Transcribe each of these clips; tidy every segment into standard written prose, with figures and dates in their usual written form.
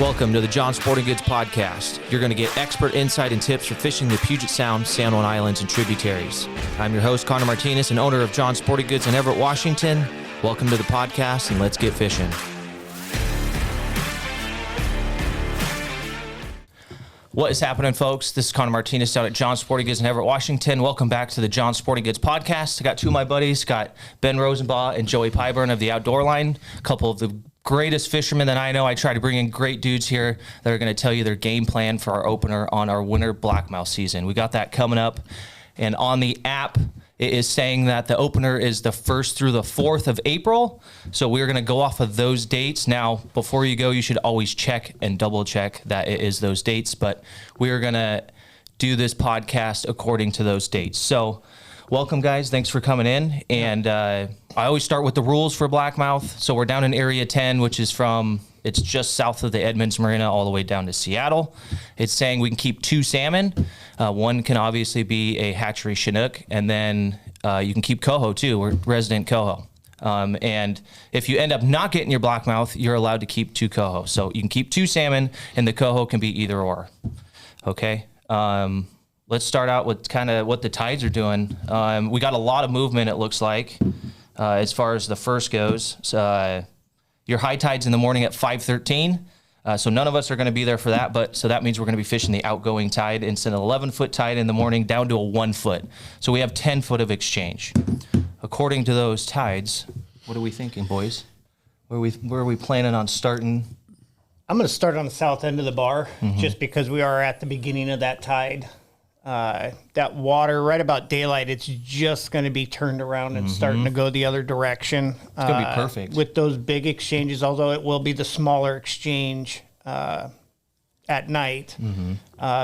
Welcome to the John Sporting Goods Podcast. You're going to get expert insight and tips for fishing the Puget Sound, San Juan Islands, and tributaries. I'm your host, Connor Martinez, and owner of John Sporting Goods in Everett, Washington. Welcome to the podcast, and let's get fishing. What is happening, folks? This is Connor Martinez down at John Sporting Goods in Everett, Washington. Welcome back to the John Sporting Goods Podcast. I got two of my buddies, got Ben Rosenbach and Joey Pyburn of the Outdoor Line, a couple of the greatest fishermen that I know. I try to bring in great dudes here that are going to tell you their game plan for our opener on our winter Blackmouth season. We got that coming up, and on the app, it is saying that the opener is the 1st through the 4th of April, so we're going to go off of those dates. Now, before you go, you should always check and double check that it is those dates, but we are going to do this podcast according to those dates. So welcome, guys. Thanks for coming in. And I always start with the rules for Blackmouth. So we're down in Area 10, which is it's just south of the Edmonds Marina all the way down to Seattle. It's saying we can keep 2 salmon. One can obviously be a hatchery Chinook, and then you can keep coho too. We're resident coho. And if you end up not getting your Blackmouth, you're allowed to keep 2 coho. So you can keep 2 salmon, and the coho can be either or. Okay. Let's start out with kind of what the tides are doing. We got a lot of movement, it looks like, as far as the first goes. So, your high tide's in the morning at 5:13. So none of us are going to be there for that, so that means we're going to be fishing the outgoing tide instead of 11-foot tide in the morning down to a 1 foot. So we have 10 foot of exchange. According to those tides, what are we thinking, boys? Where are we planning on starting? I'm going to start on the south end of the bar, just because we are at the beginning of that tide. That water, right about daylight, it's just going to be turned around and starting to go the other direction. It's going to be perfect. With those big exchanges, although it will be the smaller exchange at night.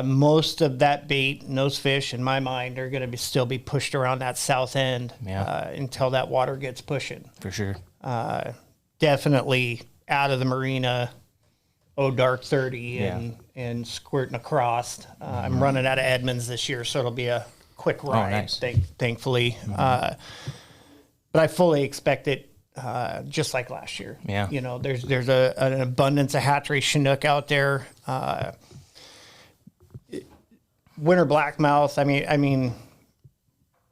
Most of that bait and those fish, in my mind, are going to still be pushed around that south end until that water gets pushing. For sure. Definitely out of the marina, dark 30 and squirting across. I'm running out of Edmonds this year, so it'll be a quick ride, nice. Thankfully. But I fully expect it just like last year. Yeah. You know, there's an abundance of hatchery Chinook out there. Winter Blackmouth, I mean,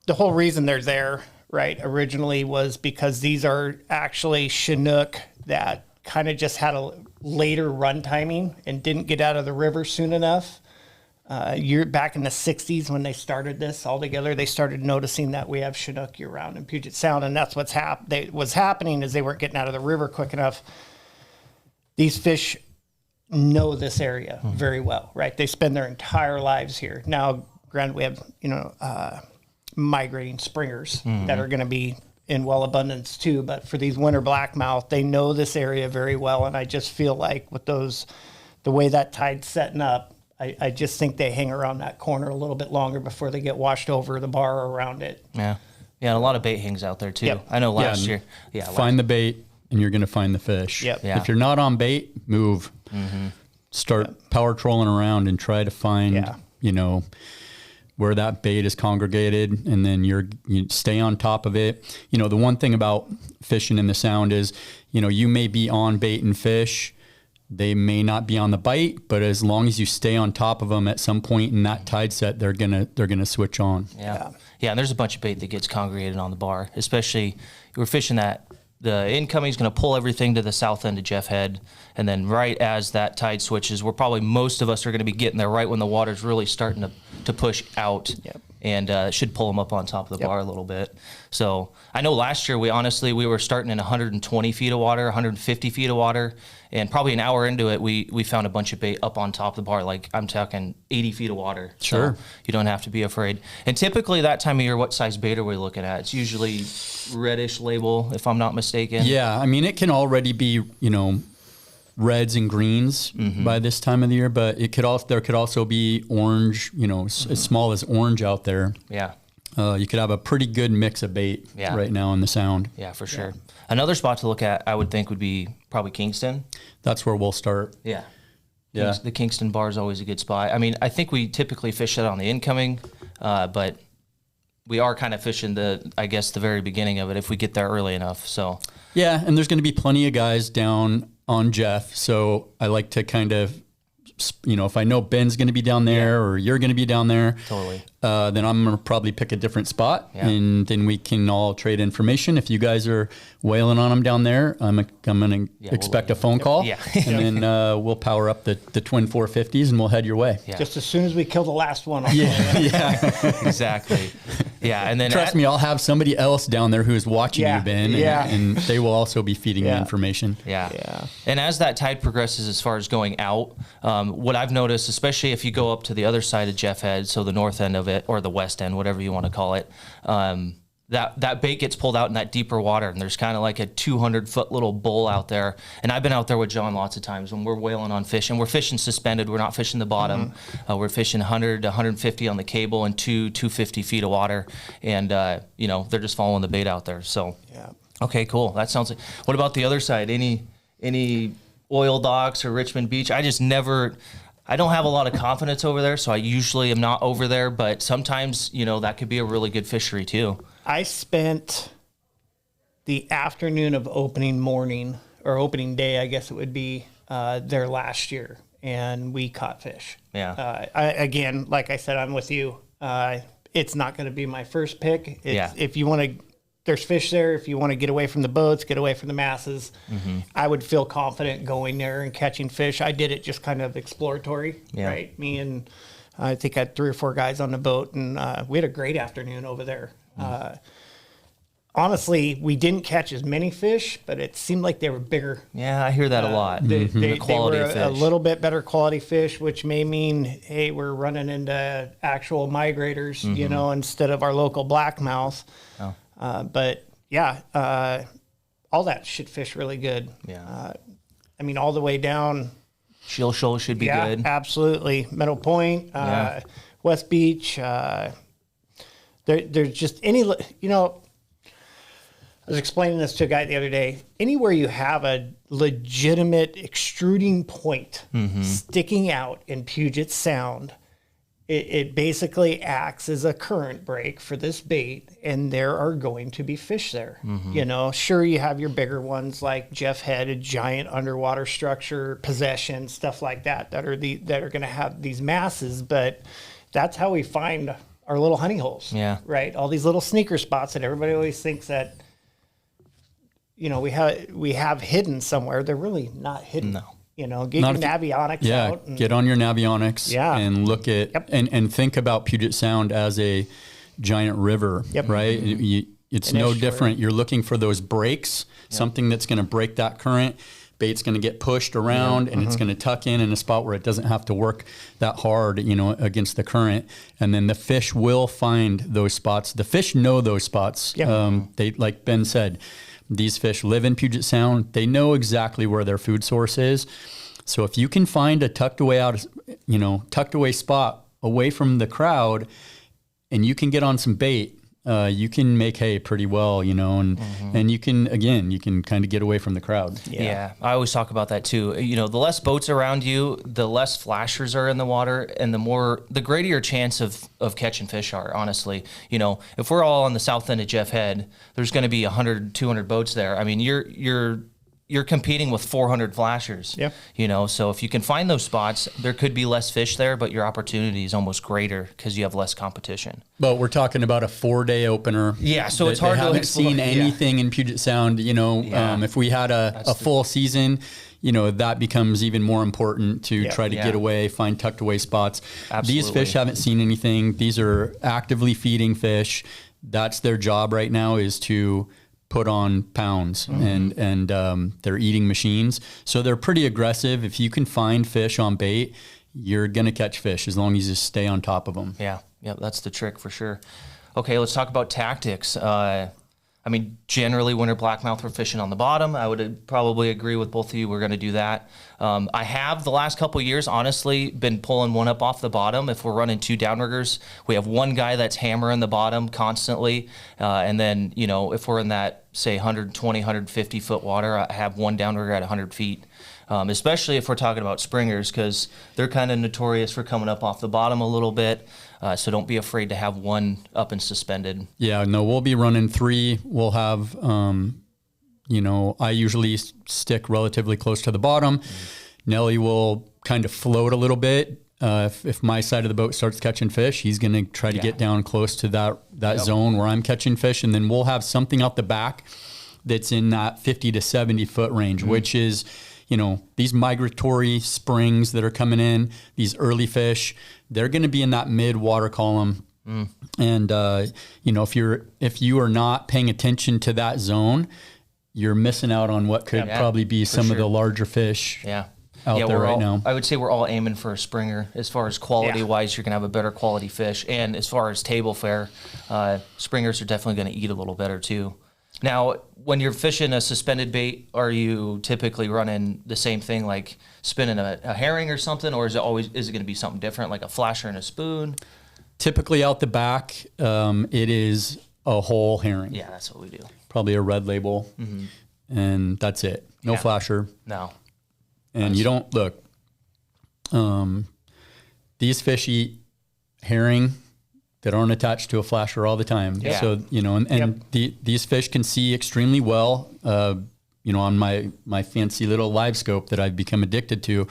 the whole reason they're there, right, originally was because these are actually Chinook that kind of just had a later run timing and didn't get out of the river soon enough. Back in the 60s when they started this all together, they started noticing that we have Chinook year round in Puget Sound, and that's what's happening is they weren't getting out of the river quick enough. These fish know this area very well, right? They spend their entire lives here. Now, granted, we have migrating springers that are going to be in well abundance too, but for these winter Blackmouth, they know this area very well, and I just feel like with the way that tide's setting up, I just think they hang around that corner a little bit longer before they get washed over the bar or around it. Yeah, and a lot of bait hangs out there too. Yep. I know last year. Find the bait, and you're going to find the fish. Yep. Yeah. If you're not on bait, move. Start power trolling around and try to find, where that bait is congregated, and then you stay on top of it. The one thing about fishing in the Sound is, you may be on bait and fish. They may not be on the bite, but as long as you stay on top of them at some point in that tide set, they're gonna switch on. Yeah. And there's a bunch of bait that gets congregated on the bar, especially we're fishing that. The incoming is going to pull everything to the south end of Jeff Head, and then right as that tide switches, most of us are going to be getting there right when the water's really starting to push out, and should pull them up on top of the bar a little bit. So I know last year we were starting in 120 feet of water, 150 feet of water, and probably an hour into it, we found a bunch of bait up on top of the bar, like I'm talking 80 feet of water. Sure. So you don't have to be afraid. And typically that time of year, what size bait are we looking at? It's usually reddish label, if I'm not mistaken. Yeah, I mean, it can already be, reds and greens by this time of the year, but there could also be orange, as small as orange out there. Yeah. You could have a pretty good mix of bait right now in the Sound. Yeah, for sure. Another spot to look at, I would think, would be probably Kingston. That's where we'll start. Yeah. Yeah. The Kingston bar is always a good spot. I mean, I think we typically fish that on the incoming, but we are kind of fishing the very beginning of it if we get there early enough. So yeah, and there's going to be plenty of guys down on Jeff. So I like to kind of, if I know Ben's going to be down there or you're going to be down there, Totally. Then I'm going to probably pick a different spot, and then we can all trade information. If you guys are whaling on them down there, I'm going to expect a phone call, and then we'll power up the twin 450s and we'll head your way. Yeah. Just as soon as we kill the last one. Exactly. Yeah, and then trust me, I'll have somebody else down there who's watching you, Ben, and they will also be feeding me information. Yeah. And as that tide progresses, as far as going out, what I've noticed, especially if you go up to the other side of Jeff Head, so the north end of it or the west end, whatever you want to call it, that bait gets pulled out in that deeper water, and there's kind of like a 200-foot little bowl out there. And I've been out there with John lots of times when we're whaling on fish, and we're fishing suspended. We're not fishing the bottom. We're fishing 100 to 150 on the cable and 250 feet of water, and they're just following the bait out there. So okay, cool. That sounds like. What about the other side? Any oil docks or Richmond Beach? I don't have a lot of confidence over there, so I usually am not over there, but sometimes, that could be a really good fishery too. I spent the afternoon of opening day, I guess it would be, there last year, and we caught fish. Yeah. Again, like I said, I'm with you. It's not going to be my first pick. If you want to, there's fish there. If you want to get away from the boats, get away from the masses, I would feel confident going there and catching fish. I did it just kind of exploratory, right? Me and I think I had 3 or 4 guys on the boat, and we had a great afternoon over there. Honestly, we didn't catch as many fish, but it seemed like they were bigger. Yeah, I hear that a lot. They quality were of fish. A little bit better quality fish, which may mean, hey, we're running into actual migrators, instead of our local blackmouth. Oh. But all that should fish really good. Yeah. All the way down. Shield Shoal should be good. Absolutely. Meadow Point, West Beach. There's just I was explaining this to a guy the other day. Anywhere you have a legitimate extruding point sticking out in Puget Sound, it basically acts as a current break for this bait, and there are going to be fish there. Sure, you have your bigger ones like Jeff Head, a giant underwater structure, Possession, stuff like that are going to have these masses, but that's how we find our little honey holes. Yeah. Right? All these little sneaker spots that everybody always thinks that we have hidden somewhere. They're really not hidden. No. Get your navionics out. Get on your navionics and look at and think about Puget Sound as a giant river, right? It's no different. You're looking for those breaks, something that's going to break that current. Bait's going to get pushed around and it's going to tuck in a spot where it doesn't have to work that hard, against the current. And then the fish will find those spots. The fish know those spots. They, like Ben said, these fish live in Puget Sound. They know exactly where their food source is. So if you can find a tucked away spot away from the crowd, and you can get on some bait, you can make hay pretty well, and you can kind of get away from the crowd. Yeah. I always talk about that too. The less boats around you, the less flashers are in the water, and the greater your chance of catching fish are, honestly. If we're all on the south end of Jeff Head, there's going to be 100, 200 boats there. You're competing with 400 flashers. So if you can find those spots, there could be less fish there, but your opportunity is almost greater because you have less competition. But we're talking about a 4-day opener. Yeah, so it's hard to haven't seen anything in Puget Sound. If we had a full season, that becomes even more important to try to get away, find tucked away spots. Absolutely. These fish haven't seen anything. These are actively feeding fish. That's their job right now, is to put on pounds, and they're eating machines. So they're pretty aggressive. If you can find fish on bait, you're going to catch fish as long as you stay on top of them. Yeah, that's the trick for sure. Okay, let's talk about tactics. Generally, winter blackmouth, we're fishing on the bottom. I would probably agree with both of you. We're going to do that. I have the last couple of years, honestly, been pulling one up off the bottom. If we're running 2 downriggers, we have one guy that's hammering the bottom constantly. And then, if we're in that, say, 120, 150 foot water, I have one downrigger at 100 feet. Especially if we're talking about springers, because they're kind of notorious for coming up off the bottom a little bit. So don't be afraid to have one up and suspended. Yeah, no, we'll be running 3. We'll have I usually stick relatively close to the bottom. Nelly will kind of float a little bit. If my side of the boat starts catching fish, he's going to try to get down close to that zone where I'm catching fish. And then we'll have something out the back that's in that 50 to 70 foot range, which is, these migratory springs that are coming in, these early fish, they're going to be in that mid water column. And, if you are not paying attention to that zone, you're missing out on what could probably be some of the larger fish out there right now. I would say we're all aiming for a springer as far as quality wise. You're going to have a better quality fish. And as far as table fare, springers are definitely going to eat a little better too. Now, when you're fishing a suspended bait, are you typically running the same thing, like spinning a herring or something, or is it going to be something different, like a flasher and a spoon? Typically out the back, it is a whole herring. Yeah, that's what we do. Probably a red label, and that's it. No flasher. No. And you don't look. These fish eat herring that aren't attached to a flasher all the time. Yeah. So, these fish can see extremely well, on my fancy little live scope that I've become addicted to.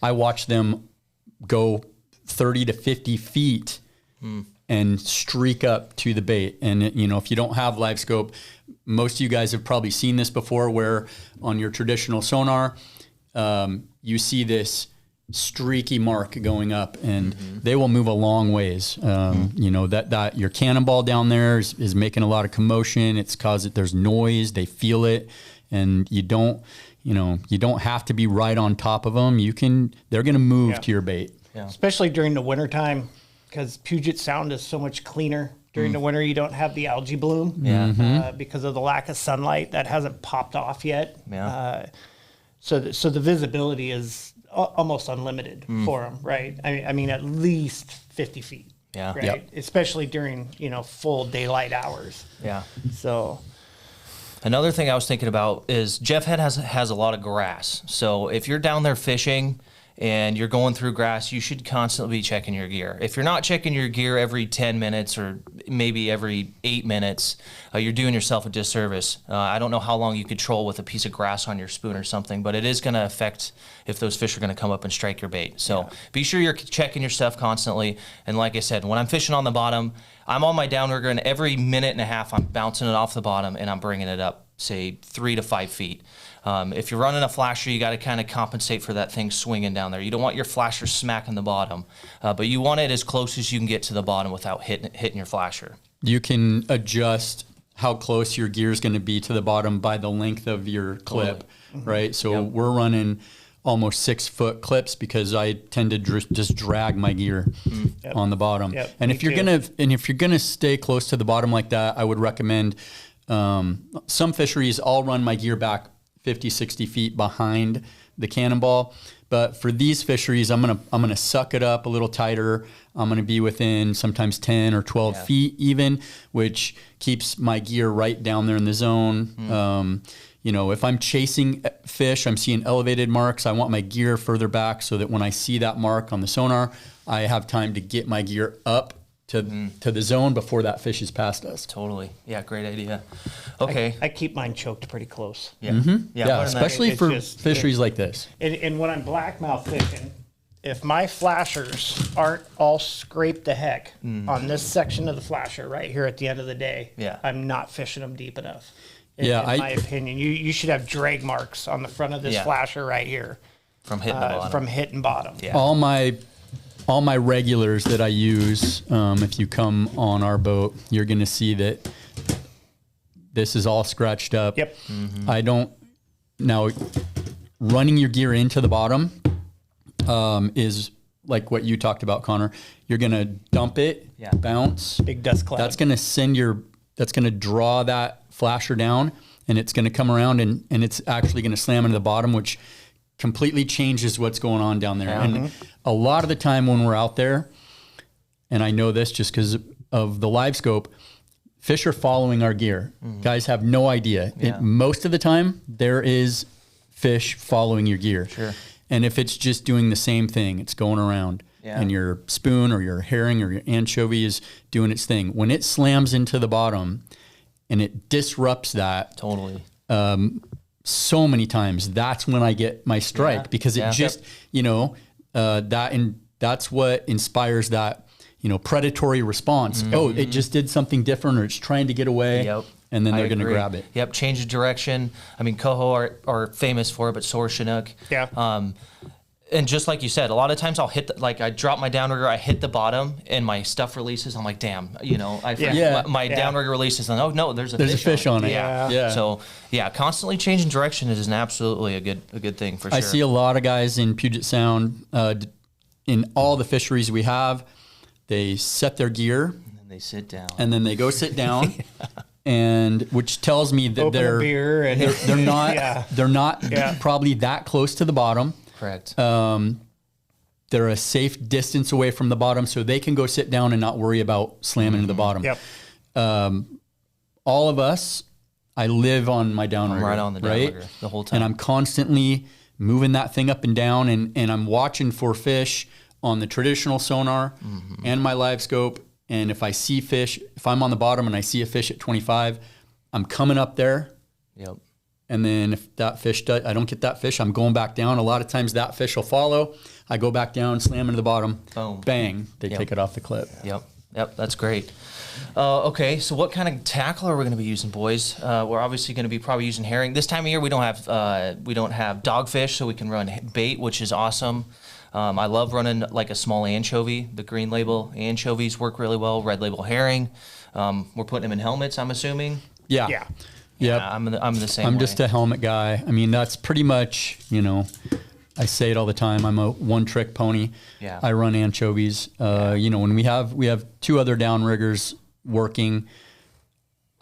I watch them go 30 to 50 feet and streak up to the bait. And, if you don't have live scope, most of you guys have probably seen this before, where on your traditional sonar, you see this streaky mark going up, and they will move a long ways. That your cannonball down there is making a lot of commotion. It's there's noise. They feel it, and you don't have to be right on top of them. They're going to move to your bait. Yeah. Especially during the wintertime, because Puget Sound is so much cleaner. During the winter, you don't have the algae bloom because of the lack of sunlight. That hasn't popped off yet. Yeah. So the visibility is almost unlimited for them, right? I mean, at least 50 feet. Yeah. Right. Yep. Especially during full daylight hours. Yeah. So. Another thing I was thinking about is Jeff Head has a lot of grass. So if you're down there fishing and you're going through grass, you should constantly be checking your gear. If you're not checking your gear every 10 minutes or maybe every 8 minutes, you're doing yourself a disservice. I don't know how long you could troll with a piece of grass on your spoon or something, but it is going to affect if those fish are going to come up and strike your bait. So be sure you're checking your stuff constantly. And like I said, when I'm fishing on the bottom, I'm on my downrigger, and every minute and a half I'm bouncing it off the bottom and I'm bringing it up, say 3 to 5 feet. If you're running a flasher, you got to kind of compensate for that thing swinging down there. You don't want your flasher smacking the bottom, but you want it as close as you can get to the bottom without hitting your flasher. You can adjust how close your gear is going to be to the bottom by the length of your clip, right? So we're running almost 6 foot clips because I tend to just drag my gear on the bottom. Yep, and if you're gonna stay close to the bottom like that, I would recommend some fisheries. I'll run my gear back 50, 60 feet behind the cannonball. But for these fisheries, I'm gonna suck it up a little tighter. I'm gonna be within sometimes 10 or 12 feet even, which keeps my gear right down there in the zone. If I'm chasing fish, I'm seeing elevated marks, I want my gear further back so that when I see that mark on the sonar, I have time to get my gear up to the zone before that fish is past us. Totally. Yeah, great idea. Okay. I keep mine choked pretty close. Yeah. Yeah, especially for fisheries like this. And when I'm blackmouth fishing, if my flashers aren't all scraped to heck on this section of the flasher right here at the end of the day, I'm not fishing them deep enough. In my opinion, you should have drag marks on the front of this flasher right here from hitting the bottom. From hitting bottom. Yeah. All my regulars that I use, if you come on our boat, you're going to see that this is all scratched up. Yep. I don't now running your gear into the bottom is like what you talked about, Connor. You're going to dump it, bounce, big dust cloud. That's going to draw that flasher down, and it's going to come around and it's actually going to slam into the bottom, which completely changes what's going on down there. And a lot of the time when we're out there, and I know this just because of the live scope, fish are following our gear. Guys have no idea. Most of the time there is fish following your gear. Sure. And if it's just doing the same thing, it's going around and your spoon or your herring or your anchovy is doing its thing. When it slams into the bottom and it disrupts that, so many times, that's when I get my strike because it just, that's what inspires that, predatory response. Oh, it just did something different, or it's trying to get away. Yep. And then they're going to grab it. Yep. Change of direction. I mean, coho are famous for it, but so are Chinook. Yeah. And just like you said, a lot of times I'll hit, I drop my downrigger, I hit the bottom, and my stuff releases. I'm like, damn, my downrigger releases, and oh no, there's a fish on it. Yeah. So constantly changing direction is absolutely a good thing for sure. I see a lot of guys in Puget Sound, in all the fisheries we have, they set their gear. And then they sit down. And then they go sit down. And which tells me that they're not probably that close to the bottom. Correct. They're a safe distance away from the bottom, so they can go sit down and not worry about slamming to the bottom. Yep. All of us, I live on my downrigger. I'm right on the downrigger the whole time. And I'm constantly moving that thing up and down, and I'm watching for fish on the traditional sonar and my live scope. And if I see fish, if I'm on the bottom and I see a fish at 25, I'm coming up there. Yep. And then if that fish I don't get that fish, I'm going back down. A lot of times that fish will follow. I go back down, slam into the bottom. Boom. Bang. They take it off the clip. Yep. That's great. Okay, so what kind of tackle are we going to be using, boys? We're obviously going to be probably using herring. This time of year, we don't have dogfish, so we can run bait, which is awesome. I love running like a small anchovy. The green label anchovies work really well. Red label herring. We're putting them in helmets, I'm assuming. Yeah. Yeah. Yep. I'm the same. I'm just a helmet guy. I mean, that's pretty much, I say it all the time. I'm a one-trick pony. Yeah. I run anchovies. When we have two other downriggers working,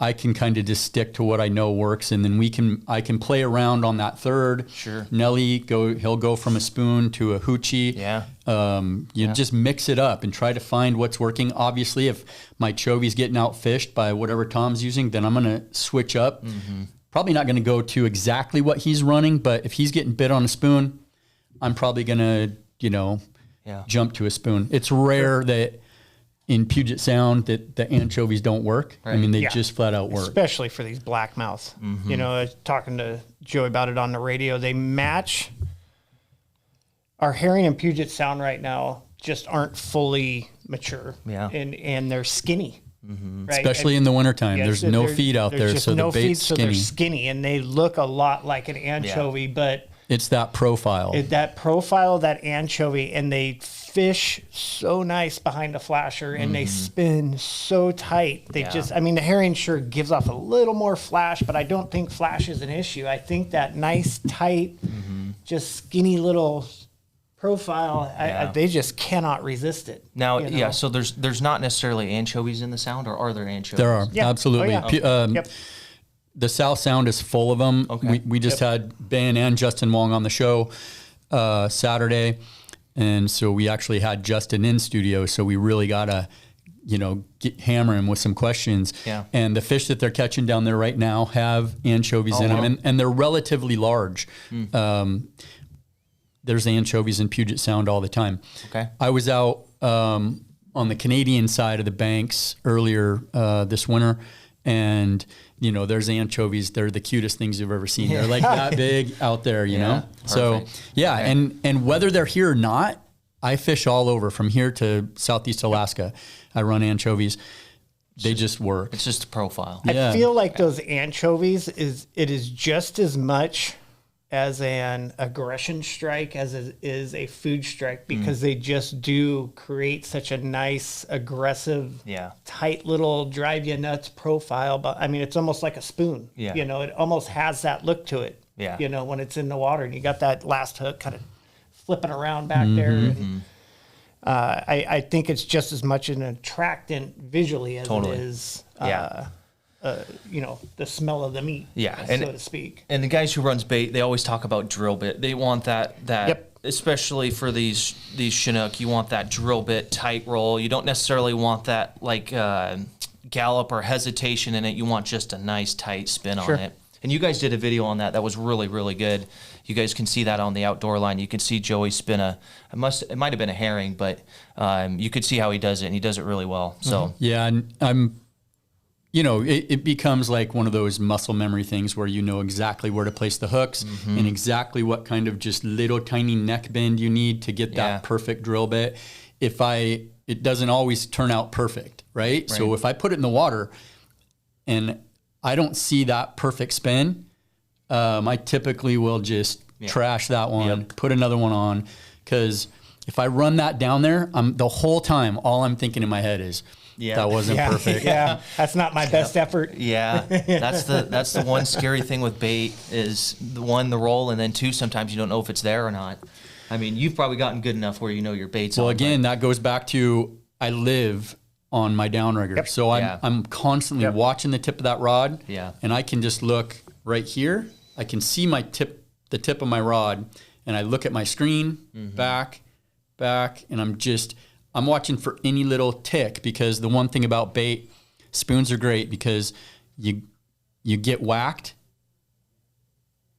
I can kind of just stick to what I know works, and then I can play around on that third. Sure. Nelly he'll go from a spoon to a hoochie. Yeah. Just mix it up and try to find what's working. Obviously, if my chovy's getting outfished by whatever Tom's using, then I'm going to switch up. Probably not going to go to exactly what he's running, but if he's getting bit on a spoon, I'm probably going to, jump to a spoon. It's rare that in Puget Sound that the anchovies don't work. Right. I mean, they just flat out work. Especially for these blackmouths. I was talking to Joey about it on the radio. They match our herring in Puget Sound right now just aren't fully mature. Yeah. And they're skinny. Right? Especially in the wintertime. There's no feed out there, so the bait's skinny. So they're skinny, and they look a lot like an anchovy, but it's that profile. That anchovy, and they fish so nice behind a flasher, and they spin so tight. They the herring sure gives off a little more flash, but I don't think flash is an issue. I think that nice, tight, just skinny little profile, they just cannot resist it. Now, so there's not necessarily anchovies in the Sound, or are there anchovies? There are, absolutely. Oh, yeah. The South Sound is full of them. Okay. We just had Ben and Justin Wong on the show Saturday, and so we actually had Justin in studio, so we really got to, hammer him with some questions. Yeah. And the fish that they're catching down there right now have anchovies in them, and they're relatively large. There's anchovies in Puget Sound all the time. Okay. I was out on the Canadian side of the banks earlier this winter, and there's anchovies. They're the cutest things you've ever seen. They're like that big out there, you know? So, okay. And whether they're here or not, I fish all over from here to Southeast Alaska. I run anchovies. They just work. It's just a profile. I feel like those anchovies it is just as much as an aggression strike as it is a food strike, because they just do create such a nice, aggressive, tight little drive you nuts profile. But I mean, it's almost like a spoon. Yeah. It almost has that look to it. Yeah. When it's in the water and you got that last hook kind of flipping around back there. And, I think it's just as much an attractant visually as it is. The smell of the meat, so to speak. And the guys who runs bait, they always talk about drill bit. They want that especially for these Chinook, you want that drill bit tight roll. You don't necessarily want that like gallop or hesitation in it. You want just a nice tight spin on it. And you guys did a video on that was really, really good. You guys can see that on the outdoor line. You can see Joey spin it might have been a herring, but you could see how he does it, and he does it really well. So yeah, and I'm it becomes like one of those muscle memory things where you know exactly where to place the hooks and exactly what kind of just little tiny neck bend you need to get that perfect drill bit. It doesn't always turn out perfect, right? So if I put it in the water and I don't see that perfect spin, I typically will just trash that one, put another one on, because if I run that down there, the whole time, all I'm thinking in my head is, that wasn't perfect. That's not my best effort. That's the one scary thing with bait is the roll, and then two, sometimes you don't know if it's there or not. I mean, you've probably gotten good enough where you know your bait's on. Well, again, that goes back to I live on my downrigger. So I'm constantly watching the tip of that rod. And I can just look right here. I can see the tip of my rod, and I look at my screen, back, and I'm watching for any little tick, because the one thing about bait, spoons are great because you get whacked,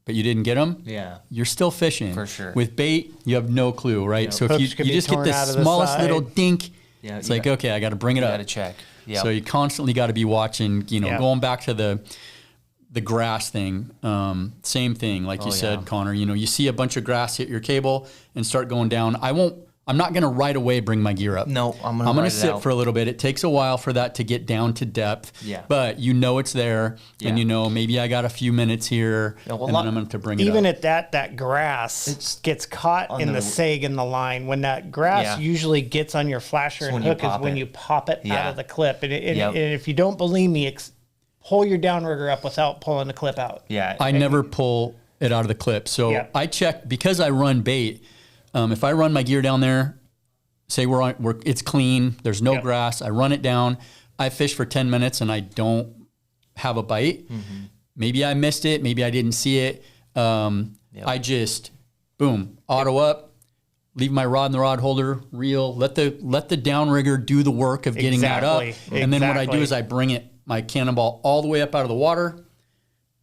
but you didn't get them. You're still fishing. For sure. With bait, you have no clue, right? So if you just get the smallest little dink, it's like, okay, I got to bring it up. You got to check. So you constantly got to be watching, going back to the grass thing, same thing. Like you said, Connor, you see a bunch of grass hit your cable and start going down. I'm not going to right away bring my gear up. No, I'm going to sit for a little bit. It takes a while for that to get down to depth. But it's there, and maybe I got a few minutes here, and then I'm going to bring it up. Even at that grass gets caught in the sag in the line. When that grass usually gets on your flasher and hook is when you pop it out of the clip. And if you don't believe me, pull your downrigger up without pulling the clip out. I never pull it out of the clip. So I check, because I run bait. If I run my gear down there, say it's clean, there's no grass, I run it down, I fish for 10 minutes and I don't have a bite. Maybe I missed it, maybe I didn't see it. I just, boom, auto up, leave my rod in the rod holder, reel, let the downrigger do the work of getting that up. And then what I do is I bring my cannonball all the way up out of the water,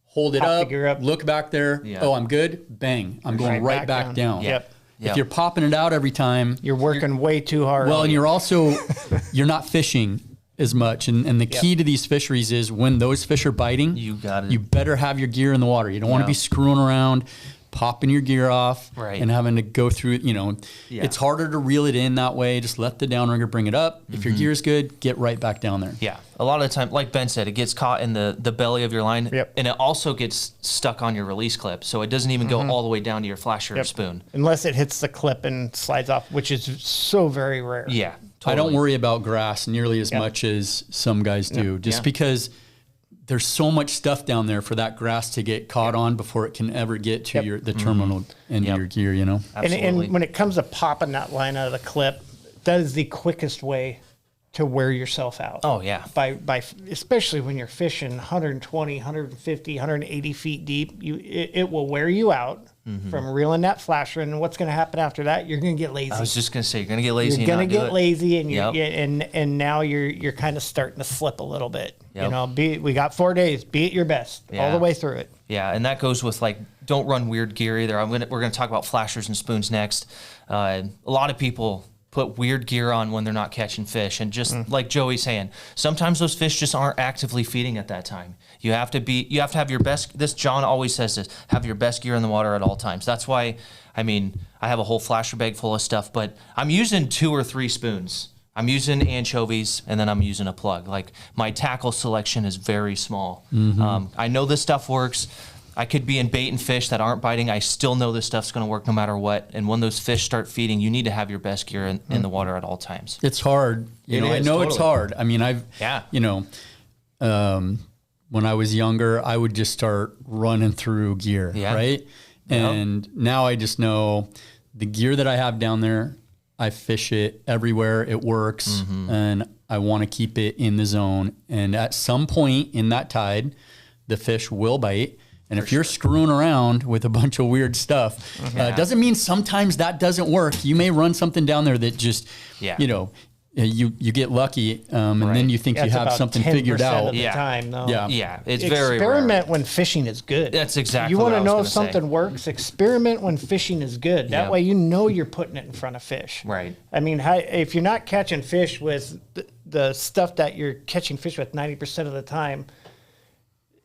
hold it up, look back there, oh, I'm good, bang, I'm going right back down. If you're popping it out every time, you're working way too hard. Well, and you're not fishing as much. And the key to these fisheries is when those fish are biting, you better have your gear in the water. You don't want to be screwing around, popping your gear off and having to go through it. It's harder to reel it in that way. Just let the downrigger bring it up. If your gear's good, get right back down there. A lot of the time, like Ben said, it gets caught in the belly of your line, and it also gets stuck on your release clip, so it doesn't even go all the way down to your flasher or spoon. Unless it hits the clip and slides off, which is so very rare. Totally. I don't worry about grass nearly as much as some guys do, just because there's so much stuff down there for that grass to get caught on before it can ever get to the terminal end of your gear, And when it comes to popping that line out of the clip, that is the quickest way to wear yourself out. By especially when you're fishing 120, 150, 180 feet deep, it will wear you out from reeling that flasher. And what's going to happen after that? You're going to get lazy. I was just going to say, you're going to get lazy. You're going to get lazy, and and now you're kind of starting to slip a little bit. We got 4 days. Be at your best all the way through it. And that goes with don't run weird gear either. We're going to talk about flashers and spoons next. A lot of people put weird gear on when they're not catching fish, and just like Joey's saying, sometimes those fish just aren't actively feeding at that time. You have to have your best. John always says this: have your best gear in the water at all times. That's why, I have a whole flasher bag full of stuff, but I'm using 2 or 3 spoons. I'm using anchovies, and then I'm using a plug. Like, my tackle selection is very small. I know this stuff works. I could be in bait and fish that aren't biting. I still know this stuff's going to work no matter what. And when those fish start feeding, you need to have your best gear in the water at all times. It's hard. I know it's hard. When I was younger, I would just start running through gear, right? And now I just know the gear that I have down there, I fish it everywhere. It works. And I want to keep it in the zone. And at some point in that tide, the fish will bite. And if you're screwing around with a bunch of weird stuff, doesn't mean sometimes that doesn't work. You may run something down there that just, you get lucky, and then you think you have something figured out. Of the time, though. It's very rare. Experiment when fishing is good. That's exactly. You want to know if something works? Experiment when fishing is good. That way, you're putting it in front of fish. Right. If you're not catching fish with the stuff that you're catching fish with 90% of the time,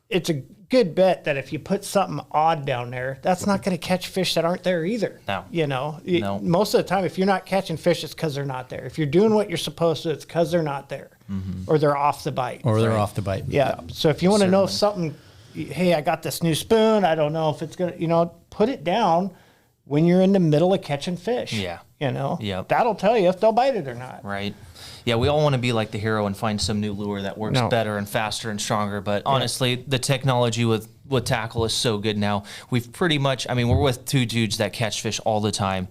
it's a good bet that if you put something odd down there, that's not going to catch fish that aren't there either. No. You know, No. most of the time, if you're not catching fish, it's because they're not there. If you're doing what you're supposed to, it's because they're not there, or they're off the bite. Or they're off the bite. Yeah. So if you want to know something, hey, I got this new spoon. I don't know if it's going to, put it down when you're in the middle of catching fish. Yeah. Yep. That'll tell you if they'll bite it or not. Right. Yeah, we all want to be like the hero and find some new lure that works better and faster and stronger. But honestly, the technology with tackle is so good now. We've pretty much, we're with two dudes that catch fish all the time.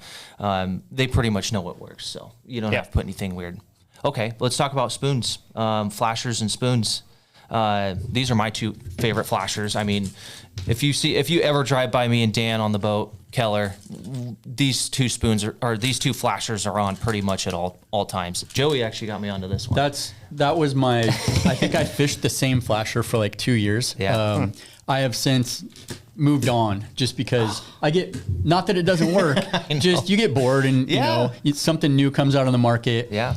They pretty much know what works, so you don't have to put anything weird. Okay, let's talk about spoons, flashers and spoons. These are my two favorite flashers. If you ever drive by me and Dan on the boat, Keller, these two spoons these two flashers are on pretty much at all times. Joey actually got me onto this one. That was my, I think I fished the same flasher for like 2 years. Yeah. I have since moved on just because I get, not that it doesn't work, just you get bored and something new comes out on the market. Yeah.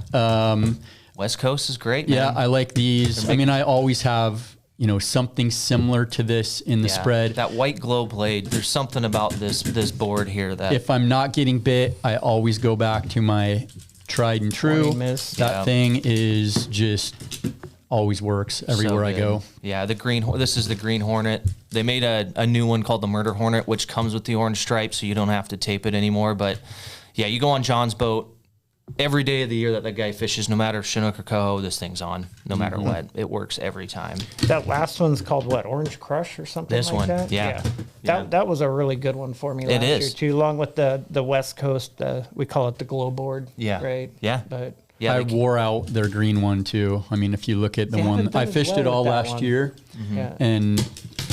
West Coast is great, man. Yeah, I like these. I always have, something similar to this in the spread. That white glow blade, there's something about this board here that... If I'm not getting bit, I always go back to my tried and true. That thing is just always works everywhere I go. Yeah, this is the Green Hornet. They made a new one called the Murder Hornet, which comes with the orange stripe, so you don't have to tape it anymore. But yeah, you go on John's boat, every day of the year that guy fishes, no matter Chinook or coho, this thing's on, no matter what. It works every time. That last one's called what? Orange Crush or something this like one, that? Yeah. That was a really good one for me last year too, along with the West Coast, we call it the glow board. Yeah. Right? Yeah. But yeah, I wore out their green one too. If you look at the one, I fished it all last year and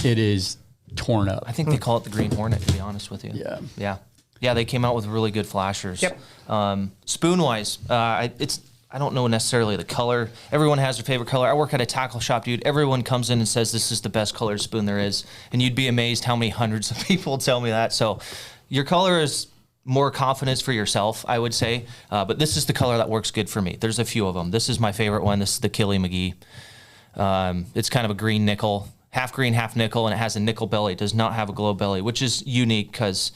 it is torn up. I think they call it the Green Hornet, to be honest with you. Yeah. Yeah. Yeah, they came out with really good flashers. Yep. Spoon-wise, I don't know necessarily the color. Everyone has their favorite color. I work at a tackle shop, dude. Everyone comes in and says this is the best colored spoon there is. And you'd be amazed how many hundreds of people tell me that. So your color is more confidence for yourself, I would say. But this is the color that works good for me. There's a few of them. This is my favorite one. This is the Killy McGee. It's kind of a green nickel, half green, half nickel, and it has a nickel belly. It does not have a glow belly, which is unique because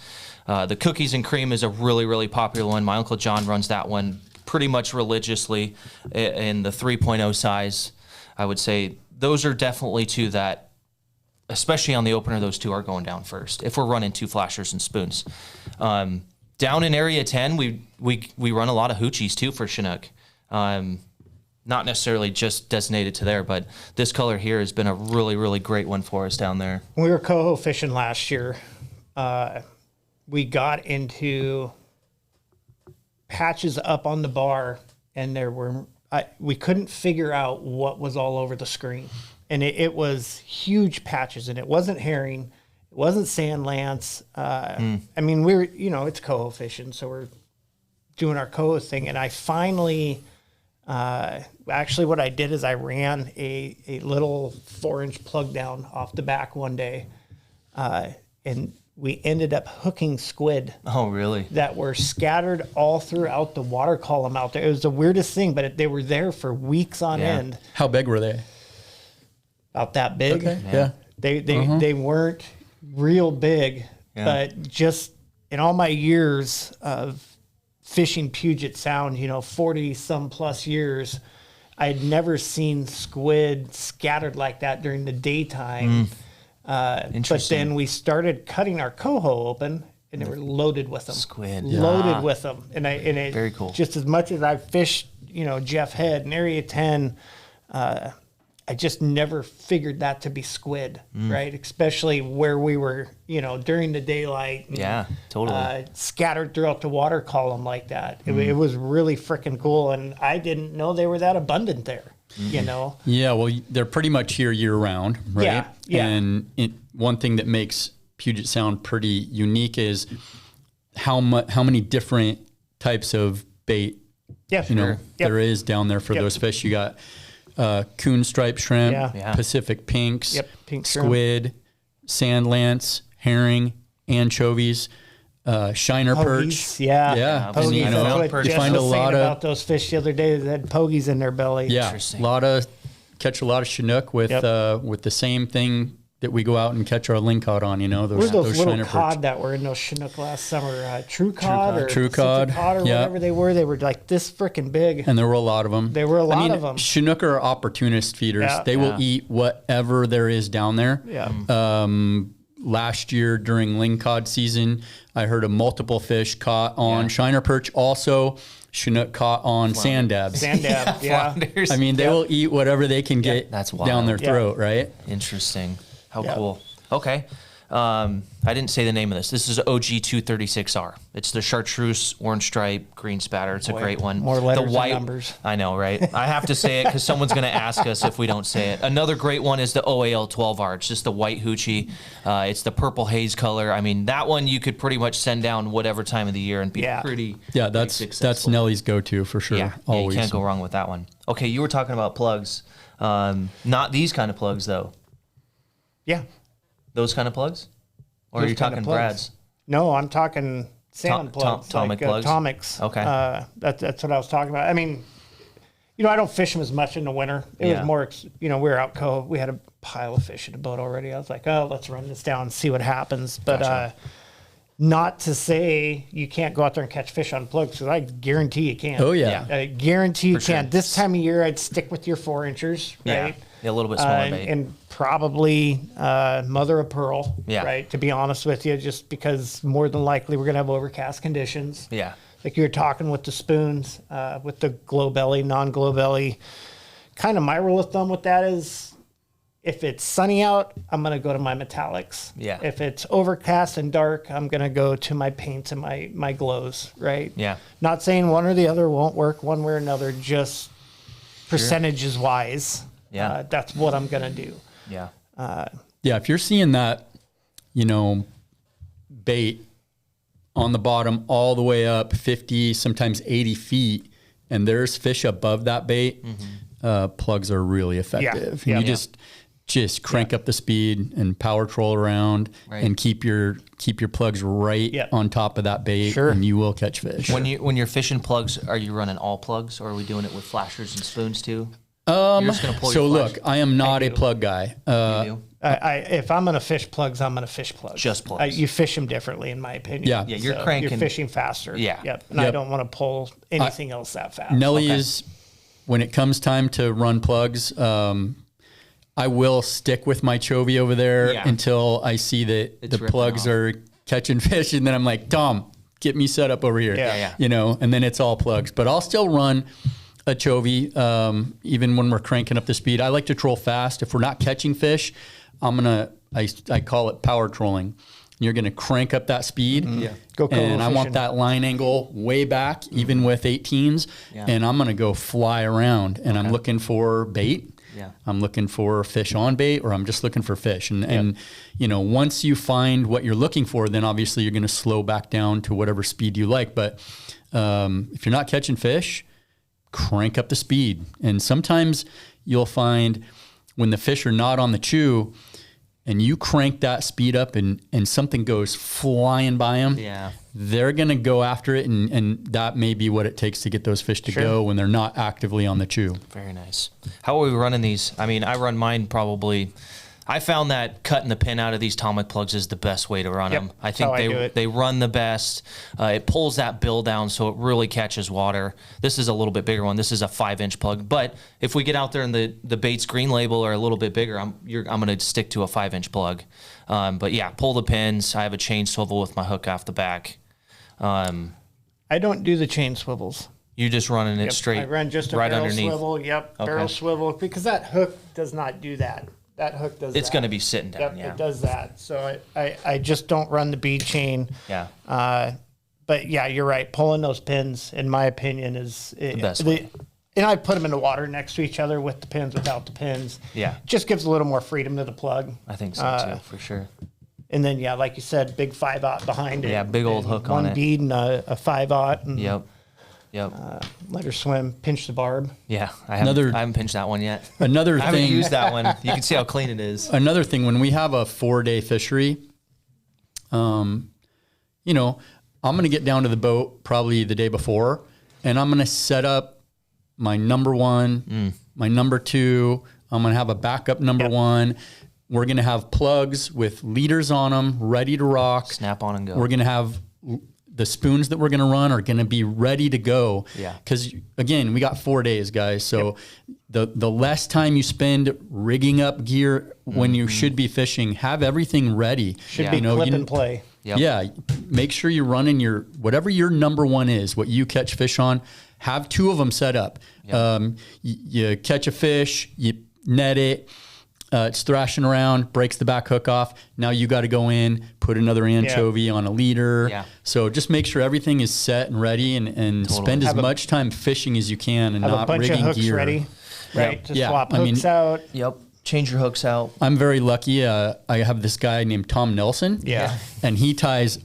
the cookies and cream is a really, really popular one. My Uncle John runs that one pretty much religiously in the 3.0 size. I would say those are definitely two that, especially on the opener, those two are going down first if we're running two flashers and spoons. Down in Area 10, we run a lot of hoochies too for Chinook. Not necessarily just designated to there, but this color here has been a really, really great one for us down there. When we were coho fishing last year, we got into patches up on the bar, and we couldn't figure out what was all over the screen. And it was huge patches, and it wasn't herring, it wasn't sand lance. We were, it's coho fishing, so we're doing our coho thing. And I finally, actually what I did is I ran a little 4-inch plug down off the back one day, and we ended up hooking squid. Oh, really? That were scattered all throughout the water column out there. It was the weirdest thing, but they were there for weeks on end. How big were they? About that big. Okay. Yeah. They weren't real big, but just in all my years of fishing Puget Sound, 40 some plus years, I'd never seen squid scattered like that during the daytime. But then we started cutting our coho open, and they were loaded with them. Squid. Loaded with them. And it very cool. Just as much as I fished, Jeff Head and Area 10, I just never figured that to be squid, right? Especially where we were, during the daylight. And, totally. Scattered throughout the water column like that. It was really freaking cool, and I didn't know they were that abundant there. Yeah, well, they're pretty much here year round, right? Yeah. And one thing that makes Puget Sound pretty unique is how many different types of bait there is down there for those fish. You got coon stripe shrimp, Pacific pinks, pink squid, sand lance, herring, anchovies. shiner perch. Pogies, yeah. Pogies. Pogies. That's what You Jess find a was lot saying of about those fish the other day that had pogies in their belly. Yeah, Interesting. Catch a lot of Chinook with the same thing that we go out and catch our lingcod on. Those little shiner cod perch. that were in those Chinook last summer. True cod or True cod, Pacific cod or whatever they were. They were like this freaking big. And there were a lot of them. There were a lot of them. Chinook are opportunist feeders. Yeah. They will eat whatever there is down there. Yeah. Last year during lingcod season, I heard of multiple fish caught on shiner perch. Also, Chinook caught on sand dabs. Sand dab, yeah. Flounders. I mean, they will eat whatever they can get That's wild. down their throat, right? Interesting. How cool. Okay. I didn't say the name of this. This is OG 236R. It's the chartreuse, orange stripe, green spatter. It's a great one. More letters the white, than numbers. I know, right? I have to say it because someone's going to ask us if we don't say it. Another great one is the OAL 12R. It's just the white hoochie. It's the purple haze color. I mean, that one you could pretty much send down whatever time of the year and be pretty that's successful. Nellie's go-to for sure. Yeah, Always. you can't go wrong with that one. Okay, you were talking about plugs. Not these kind of plugs, though. Yeah. Those kind of plugs? Or are you talking Brad's? No, I'm talking salmon plugs. Atomic plugs? Atomics. Okay. That's what I was talking about. I mean, I don't fish them as much in the winter. It was more, we were out cove. We had a pile of fish in the boat already. I was like, oh, let's run this down and see what happens. But not to say you can't go out there and catch fish on plugs, because I guarantee you can. Oh, yeah. I guarantee you For can. sure. This time of year, I'd stick with your 4-inchers, right? Yeah, a little bit smaller bait. And probably mother of pearl, Yeah. right? To be honest with you, just because more than likely we're going to have overcast conditions. Yeah. Like you were talking with the spoons, with the glow belly, non-glow belly. Kind of my rule of thumb with that is, if it's sunny out, I'm going to go to my metallics. Yeah. If it's overcast and dark, I'm going to go to my paints and my glows, right? Yeah. Not saying one or the other won't work one way or another, just percentages wise. Yeah. That's what I'm going to do. Yeah. Yeah, if you're seeing that, bait on the bottom all the way up 50, sometimes 80 feet, and there's fish above that bait, plugs are really effective. Yeah. And you just crank up the speed and power troll around and keep your plugs right on top of that bait, and you will catch fish. When you're fishing plugs, are you running all plugs, or are we doing it with flashers and spoons too? You're just gonna pull So your look, flash- I am not a plug guy. You do? If I'm going to fish plugs, I'm going to fish plugs. Just plugs. You fish them differently, in my opinion. Yeah. Yeah, you're cranking- You're fishing faster. Yeah. Yep. And I don't want to pull anything else that fast. Nelly is, when it comes time to run plugs, I will stick with my chovy over there until I see that It's the ripping plugs off. are catching fish, and then I'm like, Tom, get me set up over here. Yeah. And then it's all plugs. But I'll still run a chovy, even when we're cranking up the speed. I like to troll fast. If we're not catching fish, I call it power trolling. You're going to crank up that speed. Go and I want fishing. that line angle way back, even with 18s. And I'm going to go fly around, and I'm looking for bait. Yeah. I'm looking for fish on bait, or I'm just looking for fish. And once you find what you're looking for, then obviously you're going to slow back down to whatever speed you like. But if you're not catching fish, crank up the speed. And sometimes you'll find when the fish are not on the chew and you crank that speed up and something goes flying by them, they're going to go after it. And that may be what it takes to get those fish to go when they're not actively on the chew. Very nice. How are we running these? I mean, I run mine probably. I found that cutting the pin out of these atomic plugs is the best way to run them. I think they run the best. It pulls that bill down so it really catches water. This is a little bit bigger one. This is a 5-inch plug. But if we get out there and the bait's green label are a little bit bigger, I'm going to stick to a 5-inch plug. But yeah, pull the pins. I have a chain swivel with my hook off the back. I don't do the chain swivels. You're just running it straight. I run just a right barrel underneath. swivel. Yep, barrel swivel, because that hook does not do that. That hook does It's that. going to be sitting down. Yep, it does that. So I just don't run the bead chain. Yeah. But yeah, you're right. Pulling those pins, in my opinion, is the best way. And I put them in the water next to each other with the pins, without the pins. Yeah. Just gives a little more freedom to the plug. I think so too, for sure. And then, yeah, like you said, big 5/0 behind it. Yeah, big old hook on it. One bead and a 5/0. And, Yep. let her swim, pinch the barb. Yeah, I haven't pinched that one yet. Another I haven't thing, used that one. You can see how clean it is. another thing, when we have a 4-day fishery, you know, I'm going to get down to the boat probably the day before, and I'm going to set up my number one, my number two. I'm going to have a backup number one. We're going to have plugs with leaders on them, ready to rock. Snap on and go. We're going to have the spoons that we're going to run are going to be ready to go. Yeah. Because again, we got 4 days, guys. So the less time you spend rigging up gear when you should be fishing, have everything ready. Should be clip and play. Yep. Yeah. Make sure you're running whatever your number one is, what you catch fish on, have 2 of them set up. Yep. You catch a fish, you net it, it's thrashing around, breaks the back hook off. Now you got to go in, put another anchovy on a leader. Yeah. So just make sure everything is set and ready, and spend as much time fishing as you can and Have not a bunch rigging of hooks gear. ready, right? To Yeah. swap I mean, hooks out. Yep. Change your hooks out. I'm very lucky. I have this guy named Tom Nelson. Yeah. And he ties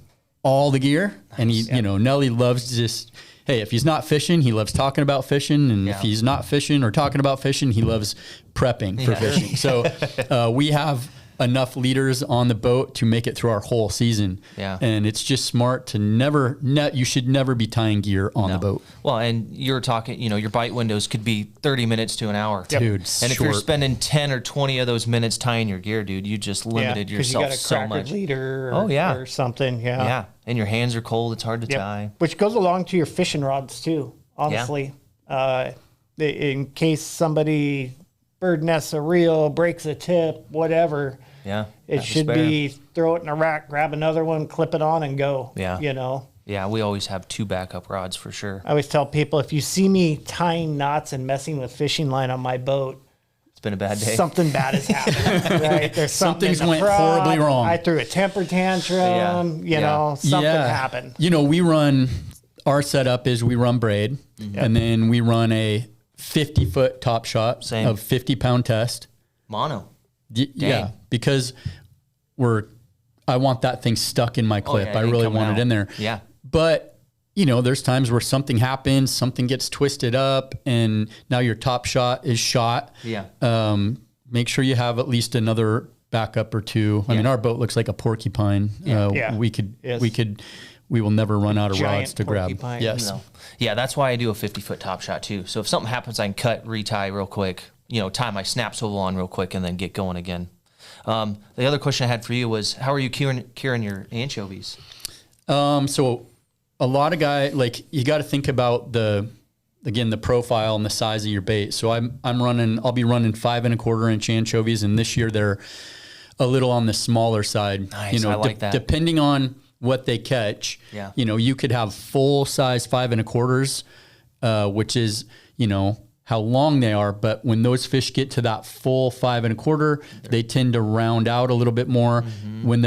all the gear. And he, you know, Nelly loves just, hey, if he's not fishing, he loves talking about fishing. And if he's not fishing or talking about fishing, he loves prepping for fishing. So we have enough leaders on the boat to make it through our whole season. Yeah. And it's just smart to you should never be tying gear on the boat. Well, and you're talking, you know, your bite windows could be 30 minutes to an hour. Dude, and if you're spending 10 or 20 of those minutes tying your gear, dude, you just limited yourself you got a so much. leader Oh, or something. Yeah. Yeah. And your hands are cold. It's hard to tie. Which goes along to your fishing rods too, honestly. In case somebody bird nests a reel, breaks a tip, whatever. Yeah. It should be throw it in a rack, grab another one, clip it on and go. Yeah. You know? Yeah. We always have 2 backup rods for sure. I always tell people, if you see me tying knots and messing with fishing line on my boat, It's been a bad day. something bad has happened, right? There's Something's something in the went prop. horribly wrong. I threw a temper tantrum, you know, something happened. You know, our setup is we run braid, and then we run a 50-foot top shot Same. of 50-pound test. Mono. Yeah, because I want that thing stuck in my clip. yeah, I it really coming want out. it in there. Yeah. But, you know, there's times where something happens, something gets twisted up, and now your top shot is shot. Yeah. Make sure you have at least another backup or 2. I mean, our boat looks like a porcupine. We will never run out of Giant rods to grab. porcupine. Yes. No. Yeah, that's why I do a 50-foot top shot too. So if something happens, I can cut, retie real quick, you know, tie my snap swivel on real quick and then get going again. The other question I had for you was, how are you curing your anchovies? So a lot of guys, like, you got to think about the profile and the size of your bait. So I'll be running 5 1/4 inch anchovies, and this year they're a little on the smaller side. Nice, you know, I like that. Depending on what they catch, you know, you could have full size 5 1/4s, which is, you know, how long they are. But when those fish get to that full 5 1/4, they tend to round out a little bit more. When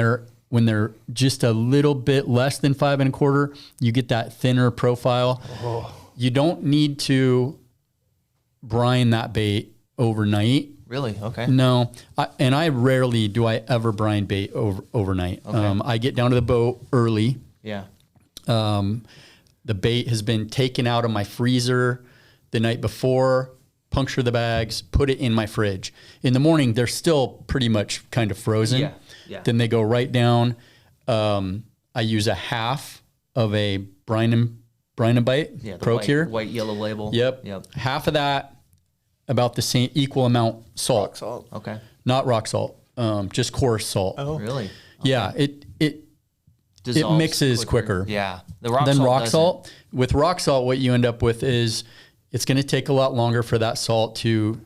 they're just a little bit less than 5 1/4, you get that thinner profile. You don't need to brine that bait overnight. Really? Okay. No, I rarely do I ever brine bait overnight. Okay. I get down to the boat early. Yeah. The bait has been taken out of my freezer the night before, puncture the bags, put it in my fridge. In the morning, they're still pretty much kind of frozen. Yeah. Yeah. Then they go right down. I use a half of a brine and bite Yeah. The Pro Cure. white yellow label. Yep. Half of that, about the same equal amount salt. Rock salt. Okay. Not rock salt, just coarse salt. Oh. Really? Yeah, it Dissolves mixes quicker. Yeah. The rock Then salt rock doesn't. salt. With rock salt, what you end up with is it's going to take a lot longer for that salt to,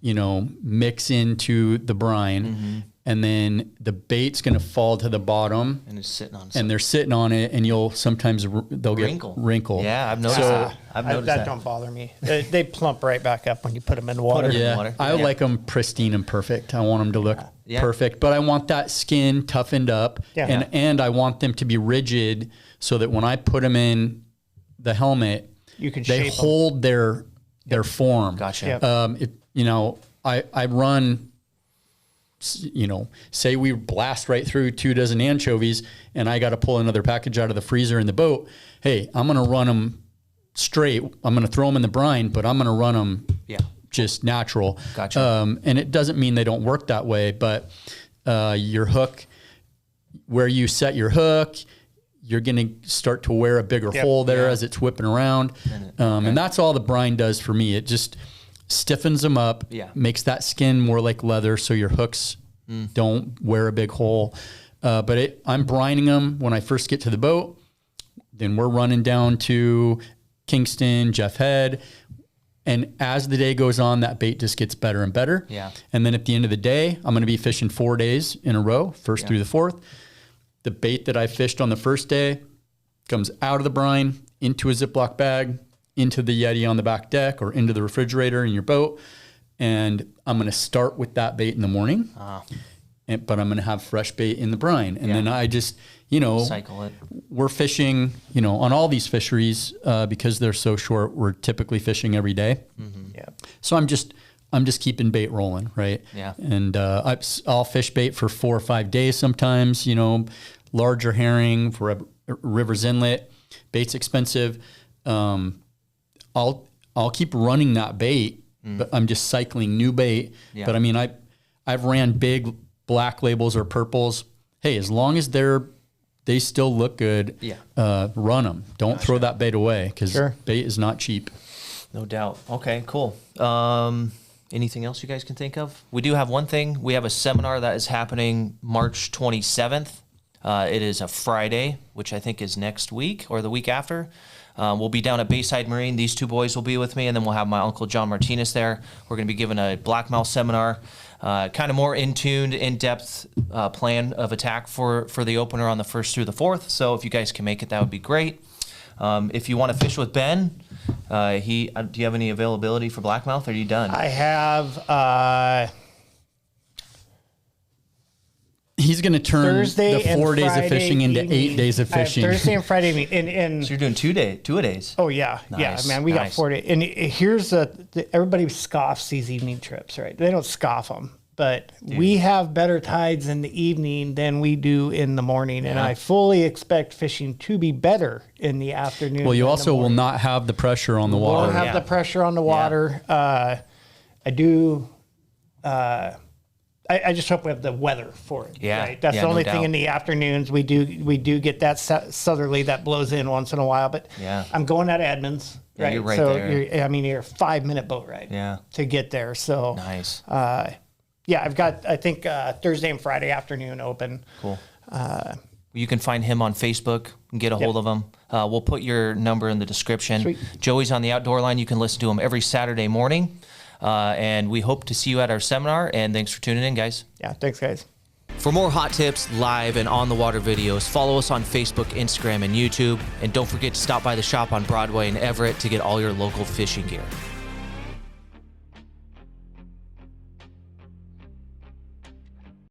you know, mix into the brine, and then the bait's going to fall to the bottom, And it's sitting on and they're sitting on it, and you'll sometimes they'll Wrinkle. get wrinkle. Yeah, I've noticed that. I've noticed that that. don't bother me. They plump right back up when you put them in water. them in Yeah, water. I Yeah. like them pristine and perfect. I want them to look Yeah. perfect, but I want that skin toughened up, Yeah. and I want them to be rigid so that when I put them in the helmet, You can they shape 'em. hold their form. Gotcha. Yep. You know, I run, you know, say we blast right through 2 dozen anchovies, and I got to pull another package out of the freezer in the boat. Hey, I'm going to run them straight. I'm going to throw them in the brine, but I'm going to run them Yeah. just natural. Gotcha. And it doesn't mean they don't work that way, but your hook, where you set your hook, you're going to start to wear a bigger hole there as it's whipping around. And that's all the brine does for me. It just stiffens them up, makes that skin more like leather so your hooks don't wear a big hole. But I'm brining them when I first get to the boat. Then we're running down to Kingston, Jeff Head. And as the day goes on, that bait just gets better and better. Yeah. And then at the end of the day, I'm going to be fishing 4 days in a row, first through the fourth. The bait that I fished on the first day comes out of the brine, into a Ziploc bag, into the Yeti on the back deck, or into the refrigerator in your boat. And I'm going to start with that bait in the morning. But I'm going to have fresh bait in the brine. And then I just, cycle it. We're fishing, on all these fisheries, because they're so short, we're typically fishing every day. So I'm just keeping bait rolling, right? Yeah. And I'll fish bait for 4 or 5 days sometimes, larger herring for a river's inlet. Bait's expensive. I'll keep running that bait, but I'm just cycling new bait. Yeah. But I mean, I've ran big black labels or purples. Hey, as long as they still look good, run them. Don't throw that bait away, because bait is not cheap. No doubt. Okay, cool. Anything else you guys can think of? We do have one thing. We have a seminar that is happening March 27th. It is a Friday, which I think is next week or the week after. We'll be down at Bayside Marine. These two boys will be with me, and then we'll have my uncle John Martinez there. We're going to be giving a Blackmouth seminar, kind of more in-depth plan of attack for the opener on the 1st through the 4th. So if you guys can make it, that would be great. If you want to fish with Ben, do you have any availability for Blackmouth? Or are you done? I have. He's going to turn Thursday the 4 days Friday of fishing into evening. 8 days of fishing. Thursday and Friday evening. So you're doing 2 days. Oh yeah, Nice, man. We got nice. 4 days. And here's everybody scoffs these evening trips, right? They don't scoff them, but we have better tides in the evening than we do in the morning, and I fully expect fishing to be better in the afternoon. Well, you than also the will morning. not have the pressure on the Won't water. have the pressure on the water. I do. I just hope we have the weather for it. Yeah, right? That's yeah, the no only thing doubt. in the afternoons. We do get that southerly that blows in once in a while. But I'm going out of Edmonds. Yeah, right. you're right so there. you're a 5-minute boat ride. Yeah. To get there. So Nice. I've got I think Thursday and Friday afternoon open. Cool. You can find him on Facebook and get a hold of him. We'll put your number in the description. Sweet. Joey's on the Outdoor Line. You can listen to him every Saturday morning. And we hope to see you at our seminar. And thanks for tuning in, guys. Yeah. Thanks, guys. For more hot tips, live and on-the-water videos, follow us on Facebook, Instagram, and YouTube. And don't forget to stop by the shop on Broadway in Everett to get all your local fishing gear.